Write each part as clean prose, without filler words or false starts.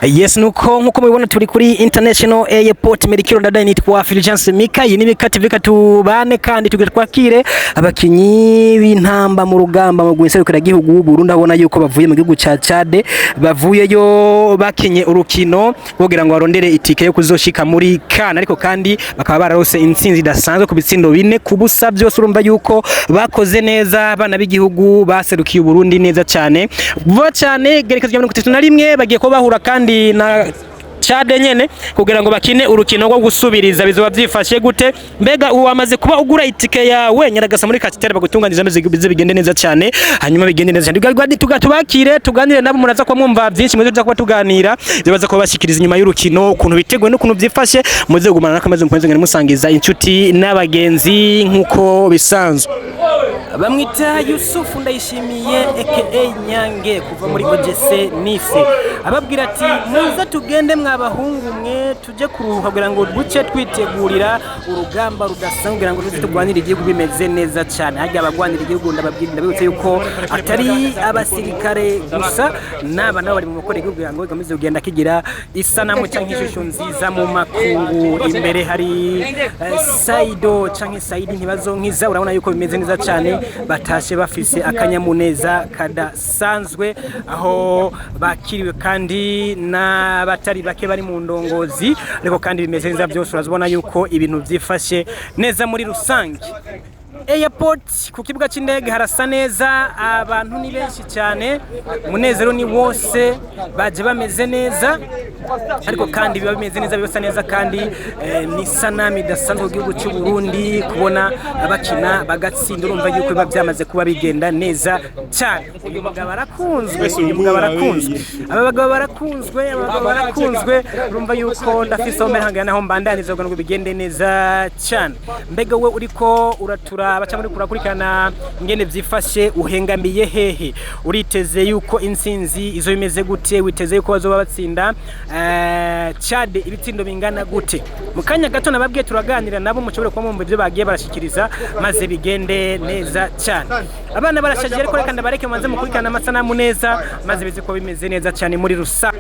Yes nuko nkuko mubibona turi kuri International Airport Merikiro ndadaye nitwa Fulgence Mika iyi nibikati tubane kandi tugatwakire abakinyi b'intamba mu rugamba mu guserukira gihugu w'u Burundi abona yuko bavuye mu gihugu ca Chad bavuyeyo bakinye urukino kugira ngo barondere itike yo kuzoshika muri CAN ariko kandi bakaba bararose intsinzi idasanzwe ku bitsindo 4 kubusa byose urumva yuko bakoze neza abana b'igihugu baserukiye u Burundi neza cyane vuba cyane gerekezo rya 31 bagiye ko bahura kandi na Chad nyene kugira ngo bakine urukino rwo gusubiriza bizoba byifashe gute mbega uwamaze kuba ugura itike yawe nyaragasa muri Kacitere bagutunganije ameze bigende neza cyane hanyuma bigende neza cyane tugatubakire tuganire nabo muraza ko mwumva byinshi muzo kuba tuganira bibaza ko bashikiriza inyuma y'urukino ukuntu biteguye no kuntu byifashe muze gumana nakamaze mupenze ngene musangiza inshuti n'abagenzi nkuko bisanzwe bamwita Yusufu Ndayishimiye aka Nyange kuva muri OGC Nice ababwira ati muza tugende mwabahungu mwe tuje kuruhuka kugira ngo duce twitegurira urugamba rudasanzwe kugira ngo tugwanire igihugu bimeze neza cyane hajya abagwanira igihugu ndababwira yuko atari abasirikare gusa naba nabo bari mu mukore igihugu kugira ngo gamize kugenda kigira isanamu cyangwa ishusho nziza mu makungu imbere hari Saido cyangwa Saidi ntibazonkiza urabona yuko bimeze neza cyane batashe bafise akanyamuneza kadasanzwe aho bakiriwe kandi na batari bake bari mu ndongozi ariko kandi bimeze neza byose urazibona yuko ibintu byifashe neza muri rusange Airport ku kibuga cy'indege harasa neza abantu ni benshi cyane munezero ni wose baje bameze neza ariko kandi biba bimeze neza bibasa neza kandi ni sanami dasanzwe mu gihugu cy'u Burundi kubona abakina bagatsinda urumva yuko biba byamaze kuba bigenda neza cyane uyu mugabo barakunzwe urumva yuko ndafise ho meranga naho mbandaniza ngo bigende neza cyane mbega we uriko uratura baca muri kurakurikana ngene byifashe uhengamiye hehe uriteze yuko intsinzi izo bimeze gute witeze yuko bazoba batsinda Chad ibitsindo bingana gute mukanya gato nababwiye turaganira nabo mucobore kwa mumbe byo bagiye barashikiriza maze bigende neza cyane abana barashagiye ariko reka ndabareke manze mukurikana amasanamu neza maze bize ko bimeze neza cyane muri rusa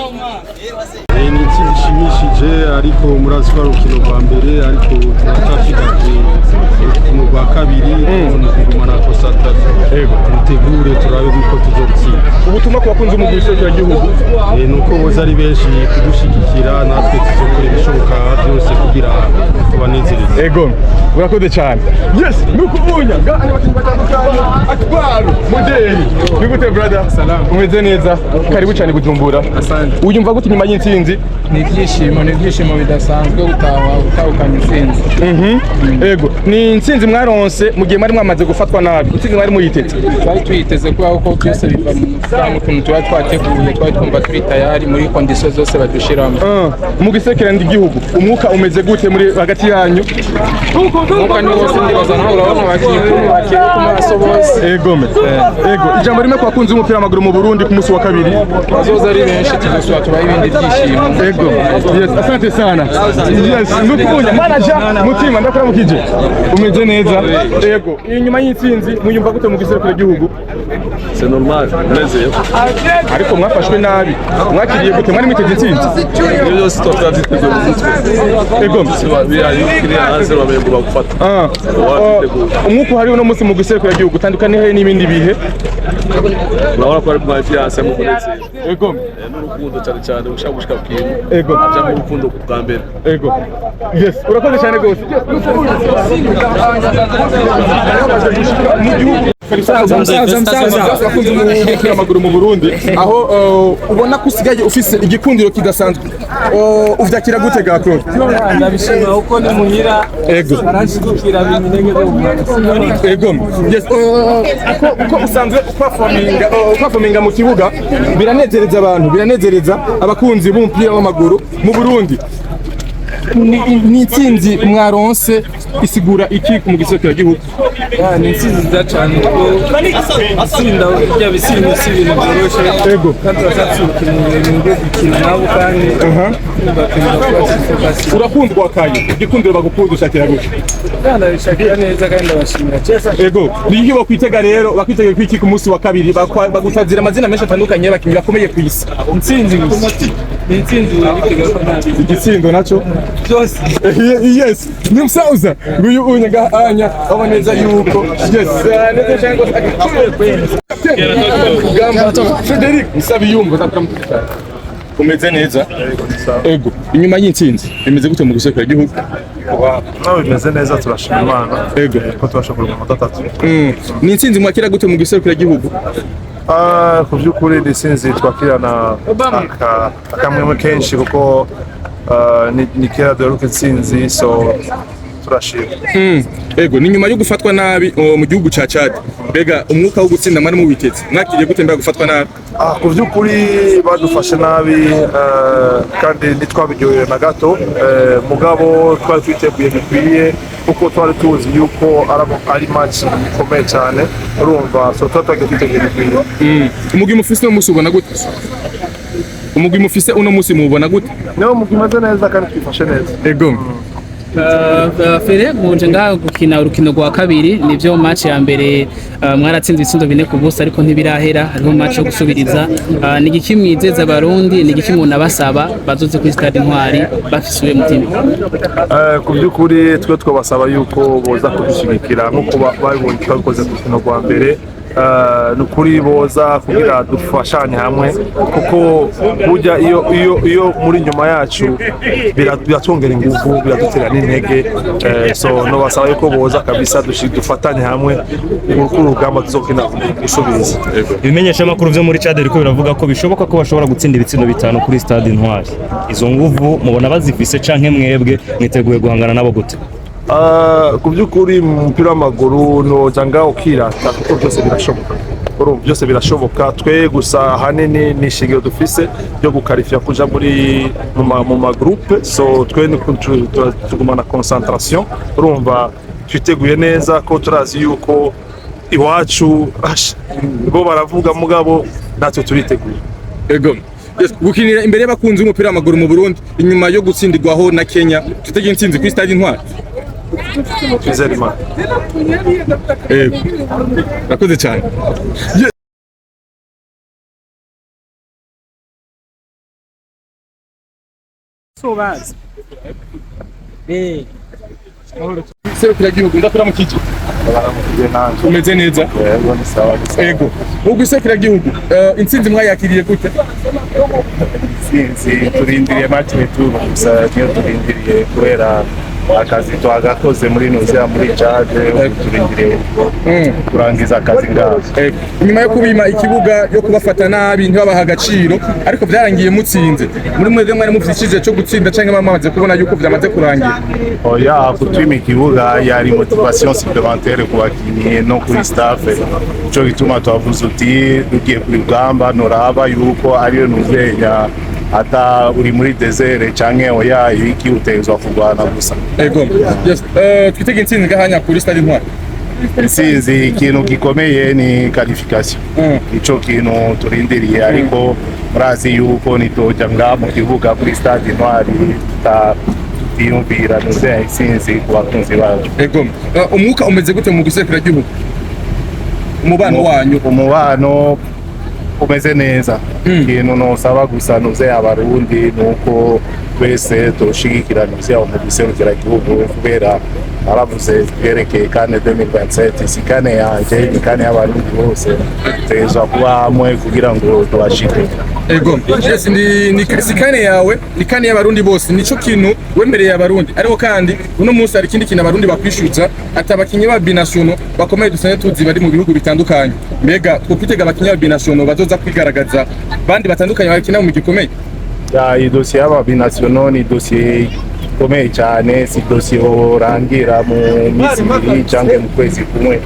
ni ikintu gishimishije ariko murazi ko ari urukino rwa mbere ariko turacyafite urukino rwa kabiri kugumana kosa dutegure turabe uko tuzotsinda ubutumwa ku bakunzi mu guserukira igihugu nuko boza ari benshi kudushigikira natwe tuzokora ibishoboka byose kugira tubanezereze ego urakoze cyane yes nukubunya gani bakinyi batandukanye Akbaru modeli nigute brother salam umeze neza karibu cyane Bujumbura asante uyumva gute nyuma y'intsinzi ni ibyishimo bidasanzwe utahukanye intsinzi ego ni intsinzi mwaronse mu gihe mwari mwamaze gufatwa nabi intsinzi mwari muyiteze twari tuyiteze ko byose biva mu kuntu tuba twateguye twari twumva turi tayari muri condition zose badushiramo mu gisekera n'igihugu umwuka umeze gute muri hagati yanyu umwuka ni wose ndibaza naho urabona bakiye ku maso bose ego ijambo rimwe ku bakunzi b'umupira w'amaguru mu Burundi ku munsi wa kabiri bazoza ari benshi tuzosubira tubaha ibindi byishimo ego yes asante sana yes nukubunya manager mutima ndakuramukije umeze neza ego inyuma y'intsinzi muyumva gute mu giserukiro igihugu c'est normal unezerewe ariko mwafashwe nabi mwakiriye gute mwari mwiteze intsinzi ibyo byose twavyiteguye mu mutwe ego kiriya hanze bamenye ngo bagufata umwuka uhari uno munsi mu giserukiro igihugu utandukanye he n'ibindi bihe urabona ko ari mu fiance mu kunezero ego n'urukundo cyane cyane ushaka gushika bw'intu ego aja mu rukundo bwa mbere ego yes urakoze cyane gose amaguru mu Burundi aho ubona ko usigaye ufise igikundiro kidasanzwe uvyakira gute ga Claude ndabishima uko ni muhira ego barashigikira bintu ego yes uko usanzwe ukwafominga mu kibuga biranezereza abantu biranezereza abakunzi b'umupira w'amaguru mu Burundi ni intsinzi mwaronse isigura iki mu gisekera gihugu? ni intsinzi nziza cyane kuko itsinda rya bisiri si ibintu byoroshye Yego. kandi urashatse ibintu byo gukina nabo kandi bakunda kuba focus. Urakundwa kaye igikundiro bagukunda ushakira gute? Kandi bishakira neza kandi ndabashimira cyane. Ego niyo bakwitega rero bakwitega kwiki ku munsi wa kabiri bagutazira amazina menshi atandukanye y'abakinnyi bakomeye ku isi. Intsinzi gusa ni intsinzi bitega ko ntazi Igitsindo naco byose. yes ni msauza nguyu unyaga anya aboneza yuko yes neza cyangwa Frederic Musabi yumva zakamutsa umeze neza ego inyuma y'intsinzi bimeze gute mu gisekera gihugu? nawe bimeze neza turashima Imana Ego ko tubashobora mu matatu. ni intsinzi mwakira gute mu gisekera gihugu? Ku by'ukuri ni sinzi twakirana akamwemwe kenshi kuko ni kera duheruka intsinzi so turashima. Ego ni nyuma yo gufatwa nabi mu gihugu ca Chad mbega umwuka wo gutsinda mwari mubiteze mwakiriye gute mbega gufatwa nabi? Ku by'ukuri badufashe nabi kandi ntitwabiryoheye na gato mugabo twari twiteguye bikwiye kuko twari tuzi yuko ari match ikomeye cyane urumva so twari twiteguye bikwiye. Umugwi mufise uno musi ubona gute? Umugwi mufise uno musi mubona gute? niwo mugwi umeze neza kandi twifashe neza. Ego Fere muje ngaha gukina urukino rwa kabiri nivyo match ya mbere mwaratsinze ibitsindo 4 ku busa ariko ntibirahera hariho match yo gusubiriza ni igiki mwizeza abarundi ni igiki umuntu abasaba bazoze kuri stade Intwari bafisuye mutima? Ku by'ukuri twe twabasaba yuko boza kudushyigikira nk'uko babibonye twakoze ku rukino rwa mbere nukuri boza kugira dufashanye hamwe kuko burya iyo muri nyuma yacu biratongera ingufu biradutera n'intege so no basaba yuko boza kabisa dufatanye hamwe ku rugamba tuzokina gusubiriza. Ibimenyesha makuru vyo muri Chad riko biravuga ko bishoboka ko bashobora gutsinda ibitsindo 5 kuri stade Intwari. Izo nguvu mubona bazifise canke mwebwe mwiteguye guhangana nabo gute? Ku by'ukuri mu mupira w'amaguru noja ngaho ukirata kuko byose birashoboka. Byose birashoboka twe gusa hanini nishingiro dufise yo gukarifya kuja mu magroupe so twe tugumana concentration urumva twiteguye neza ko turazi yuko iwacu bo baravuga mugabo natwe turiteguye. Ego gukinira imbere y'abakunzi b'umupira w'amaguru mu Burundi inyuma yo gutsindirwaho na Kenya tutegeye intsinzi kuri stade Intwari. Twizere Imana. Ego rakoze cyane. sobazi Serukira gihugu ndakura mu kiji umeze neza? Yego ni sawa. Ego ubwo isekera gihugu intsinzi mwayakiriye gute? Intsinzi turindiriye match retour gusa niyo turindiriye kubera akazi twagakoze muri Nozia muri Chad turindiriye kurangiza akazi ngaho. Nyuma yo kubima ikibuga yo kubafata nabi ntibabaha agaciro ariko byarangiye mutsinze muri mwebwe mwari mufite cyo gutsinda cyangwa bamaze kubona yuko byamaze kurangira? Oya kutwima ikibuga yari motivation supplémentaire ku bakinnyi no kuri staff cyo gituma twavuze uti dugiye kuri rugamba noraba yuko ariyo Nozia ata uri muri desert canke oya ibiki utezwa kurwana gusa. Ego yes twitege intsinzi gahanya kuri stade Intwari. Intsinzi ikintu gikomeye ni qualification ico kintu turindiriye ariko murazi yuko nitoja ngaha mu kibuga kuri stade Intwari tiyumvira Nozia intsinzi ku bakunzi bacu. Ego umwuka umeze gute mu gisekera gihugu? Umubano wanyu? Umubano umeze neza. Ikintu nosaba gusa Nozia abarundi nuko twese tushigikira Nozia mu giserukira gihugu kubera aravuze yerekeye kane 2027 sikane yanje ikane y'abarundi bose tezwa kuba hamwe kugira ngo tubashike. Ego yes ni sikane yawe ikane y'abarundi bose nico kintu wemereye abarundi ariko kandi uno munsi hari ikindi kintu abarundi bakwishuza atabakinyi ba binational bakomeye dusane tuzi bari mu bihugu bitandukanye mbega twitega abakinyi ba binational bazoza kwigaragaza bandi batandukanye bakina mu gikomeye. Ya idosiye y'aba binational ni dosiye ikomeye cyane, si dosiye urangira mu minsi ibiri cyangwa mu kwezi kumwe.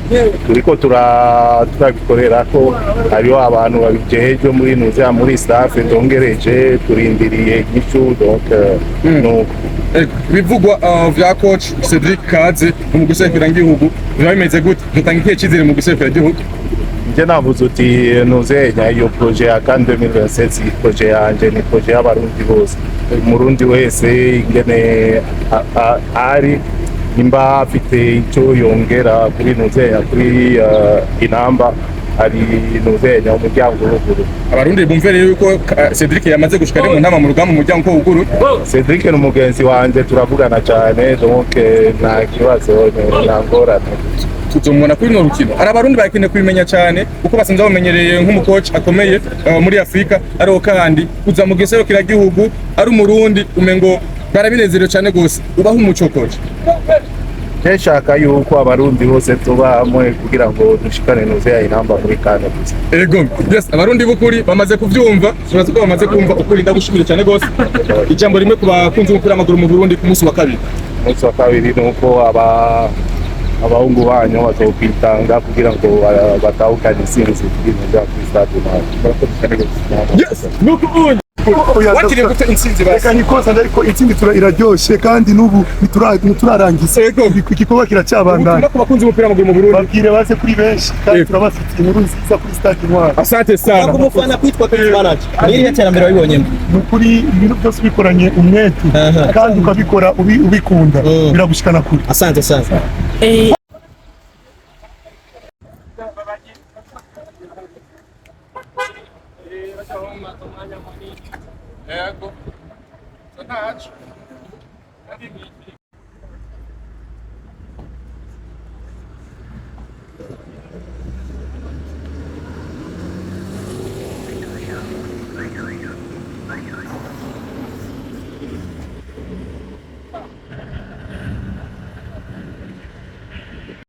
Turiko turabikorera ko hariho abantu babijejwe muri staff ndongereje, turindiriye igicu donc no bivugwa vya coach Cedric Kaze mu gusekera igihugu biba bimeze gute? Dutanga ikihe cyizere mu gusekera igihugu? nje navuze uti nuzenya iyo projet ya CAN 2027 projet yanje ni projet y'abarundi bose, umurundi wese ingene ari nimba afite icyo yongera kuri nuzenya kuri inamba ari nuzenya umuryango w'uguru. Abarundi bumvere yuko Cedric yamaze gushika mu nama mu rugamba umuryango w'uguru. Cedric ni umugenzi wanje turavugana cyane, donc nta kibazo nangorane tuzomubona kuri no rukino. Ari abarundi bakeneye kubimenya cyane uko basanzwe bamenyereye nk'umucoach akomeye muri Afrika, ariho kandi kuza mu gisero kiragihugu ari umurundi umengo barabinezerewe cyane gose. Ubaho umuco coach. Nshaka yuko abarundi bose tuba hamwe kugira ngo dushikane nuzenya inamba muri CAN. Ego, yes, abarundi bukuri bamaze kuvyumva, turazi ko bamaze kumva ukuri. Ndagushimira cyane gose. Ijambo rimwe ku bakunzi b'umupira w'amaguru mu Burundi ku munsi wa kabiri. Umunsi wa kabiri nuko abahungu banyu bazokwitanga kugira ngo batahukane intsinzi y'intuza kuri stade Intwari. Yes, nuko wakiriye gute intsinzi basi? Reka nikosa ariko intsinzi iraryoshe kandi n'ubu ntiturarangiza. Igikorwa kiracyabandanya. Ku bakunzi b'umupira w'amaguru mu Burundi babwire baze kuri benshi kandi turabafitiye inkuru nziza kuri stade Intwari. Asante sana. Umufana kwitwa Chris Manager. Ni iterambere wabibonyemo. Nukuri ibintu byose bikoranye umwete kandi ukabikora ubikunda biragushikana kuri. Asante sana. Ego. Sanach.